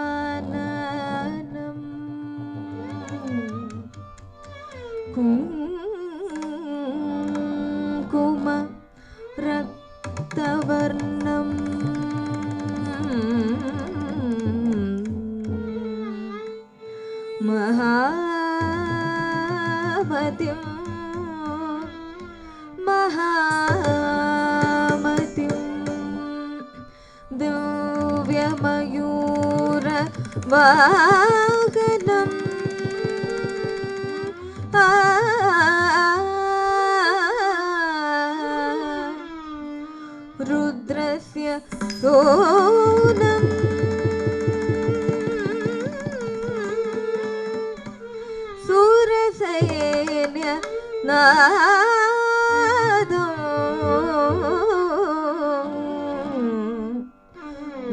षडाननं कुङ्कुम रक्तवर्णं महामतिं महामतिं दिव्यमयूर वाहनं रुद्रस्य सोनं सूरसैन्य नादं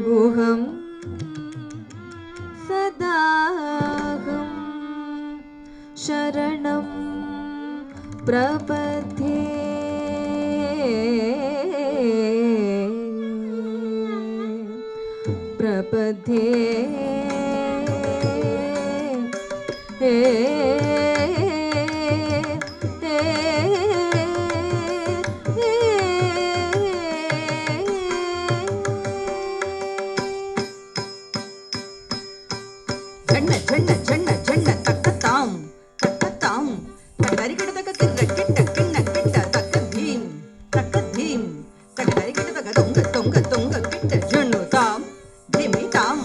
गुहं सदाहं शरणं प्रपद्ये ஜன்ன ஜன்ன ஜன்ன ஜன்ன தக்கத்தாம் தக்கத்தாம் தக்கரிகிட்ட கிட்ட கிட்ட கிண்ண கிட்ட தக்க தீம் தக்கரிகிட்ட தக்க தொங்க தொங்க தொங்க கிட்ட ஜன்னு தாம் திமி தாம்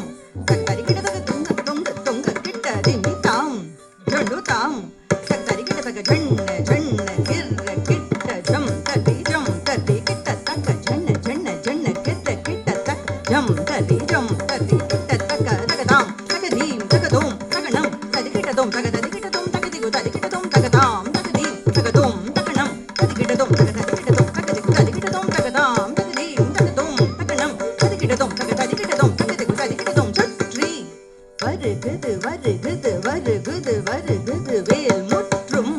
தக்கரிகிட்ட தக்க தொங்க தொங்க தொங்க கிட்ட திமி தாம் ஜன்னு தாம் தக்கரிகிட்ட தக்க ஜன்ன ஜன்ன கிர்ர கிட்ட ஜம் தரி கிட்ட தக்க ஜன்ன ஜன்ன ஜன்ன கிட்ட கிட்ட தக்க ஜம் தரி கிட்ட தக்க தகதாம் தகதீம் தகதோம் தகணம் ததிகிட்டதோம் தகததிகிட்டதோம் தகதிகு ததிகிட்டதோம் தகதாம் தகதீம் தகதோம் தகணம் ததிகிட்டதோம் தகததிகிட்டதோம் தகதிகிட்டதோம் தகதாம் தகதீம் தகதோம் தகணம் ததிகிட்டதோம் தகததிகிட்டதோம் தகதிகு ததிகிட்டதோம் சுற்றி வருகுது வருகுது வருகுது வருகுது வேல் முற்றும்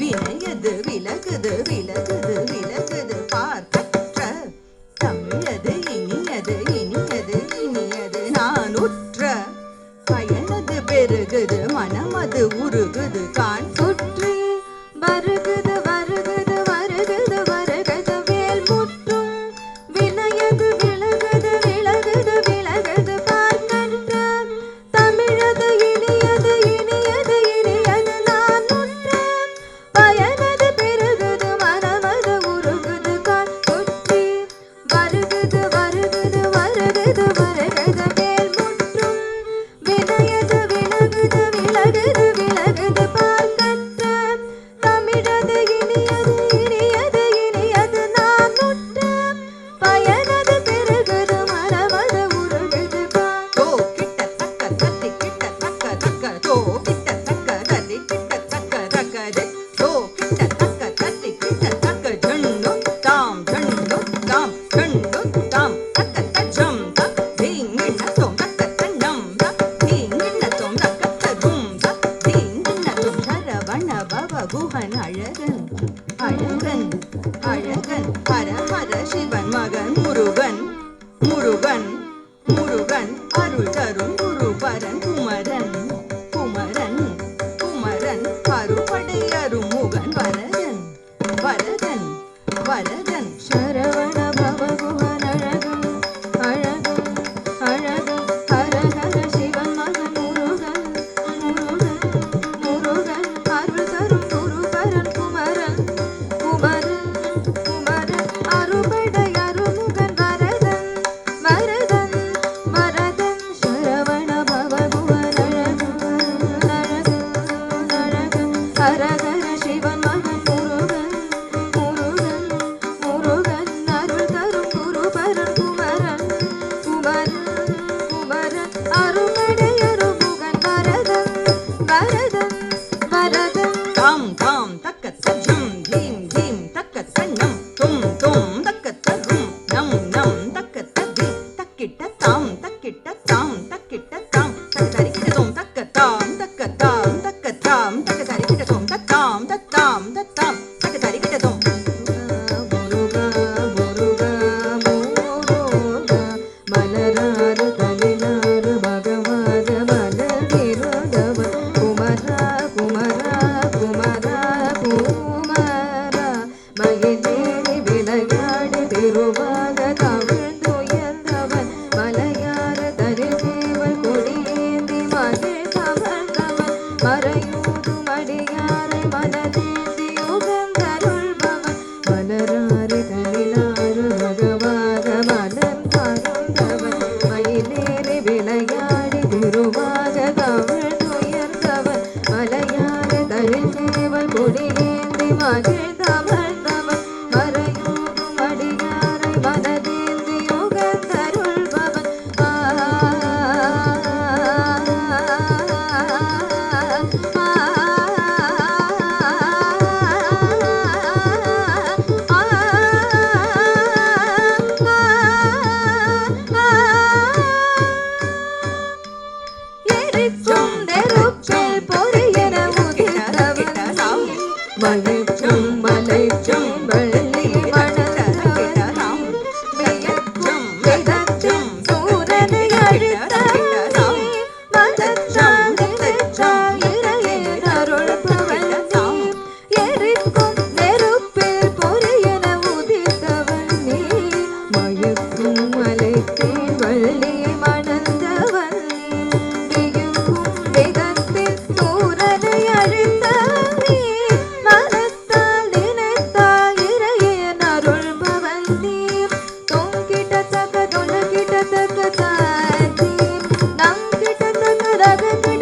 வினையது விலகுது விலகுது விலகுது பார்க்கற்ற தமிழது இனியது இனியது இனியது நான் உற்ற பயனது பெருகுது மனமது உருகுது கான் சுற்றி வருகுது வருகுது வருகுது வருகுது வேல் முற்றும் வினையது விலகுது விலகுது விலகுது பார்க்கற்ற தமிழது இனியது இனியது இனியது நான் உற்ற பயனது பெருகுது மனமது உருகுது கான் சுற்றி வருகுது வருகுது வருகுது வருகுது வேல் முற்றும் வினையது விலகுது விலகுது விலகுது பார்க்கற்ற தரிக்கிட்டதும் தக்கத்தாம் தக்கத்தாம் தக்கத்தாம் தக்க தரிக்கிட்டதும் தத்தாம் தத்தாம் தத்தாம் தக்க தரிக்கிட்டதும் முருகா முருகா முருகா மலராறு தனிலாறு பகவான மலரிருந்தவன் குமரா குமரா குமரா குமரா மயிலேறி விளையாடி திருவாக கவிழ்ந்துயர்ந்தவன் மலையார தரிசேவல் கொடியேந்தி மகிழ் கவர்ந்தவன் மறையூதும் அடியாரை மனதேந்தி உகந்தருள்பவன் மலராறு தனிலாறு பகவாக மலர் மருந்தவன் மயிலேறி விளையாடி திருவாக கவிழ்ந்துயர்ந்தவன் மலையார தரிசேவல் கொடியேந்தி மகிழ் கவர்ந்தவன் மறையூதும் அடியாரை மனதேந்தி உகந்தருள்பவன் எரிக்கும் நெருப்பில் பொரியென உதித்தவன் மலைக்கும் மலைக்கும் வள்ளி மணந்தவன் வியக்கும் விதக்கும் சூரனை அழித்தவன் மதச்சாம் நினைச்சாம் இறையன் அருள்பவன் எரிக்கும் நெருப்பில் பொரியென உதித்தவன் நீ மயக்கும் மலைக்கும் வள்ளி மணந்தவன் வியக்கும் விதத்தில் சூரனை அழித்தவன் நீ மனத்தால் நினைத்தால் இறையன் அருள்பவன் நீ தொங்கிட்ட தக்க தொழகிட்ட தக்க தாத்தி நம் கிட்ட தக்க ரகத்தை